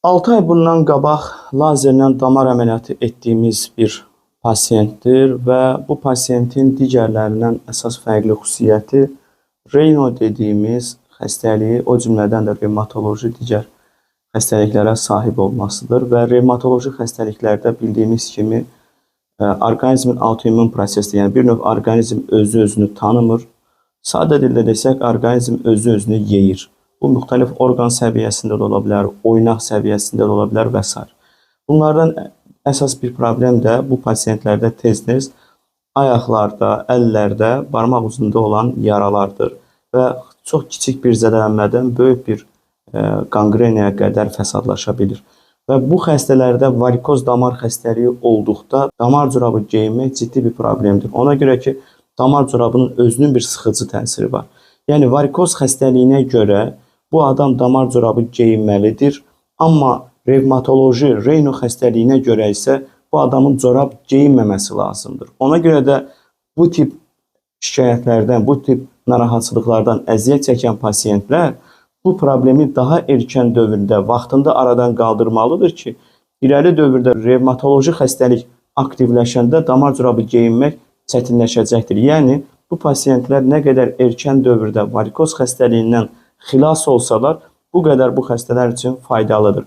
6 ay bundan qabaq lazerlə damar əməliyyatı etdiyimiz bir pasientdir və bu pasientin digərlərindən əsas fərqli xüsusiyyəti Raynaud dediyimiz xəstəliyi, o cümlədən də revmatoloji digər xəstəliklərə sahib olmasıdır və revmatoloji xəstəliklərdə bildiyimiz kimi orqanizmin autoimmun prosesdir, yəni bir növ orqanizm özünü tanımır. Sadə dildə desək, orqanizm özünü yeyir. Bu müxtəlif orqan səviyyəsində də ola bilər, oynaq səviyyəsində də ola bilər və s. Bunlardan əsas bir problem də bu pasientlərdə tez-tez ayaqlarda, əllərdə, barmaq ucunda olan yaralardır və çox kiçik bir zədələnmədən böyük bir qangreniyaya qədər fəsadlaşa bilir. Və bu xəstələrdə varikoz damar xəstəliyi olduqda damar corabı geyinmək ciddi bir problemdir. Ona görə ki, damar corabının özünün bir sıxıcı təsiri var. Yəni varikoz xəstəliyinə görə bu adam damar corabı geyinməlidir, amma revmatoloji, Raynaud xəstəliyinə görə isə bu adamın corab geyinməməsi lazımdır. Ona görə də bu tip şikayətlərdən, bu tip narahatçılıqlardan əziyyət çəkən pasientlər bu problemi daha erkən dövrdə, vaxtında aradan qaldırmalıdır ki, irəli dövrdə revmatoloji xəstəlik aktivləşəndə damar corabı geyinmək çətinləşəcəkdir. Yəni, bu pasientlər nə qədər erkən dövrdə varikoz xəstəliyindən xilas olsalar, bu qədər bu xəstələr üçün faydalıdır.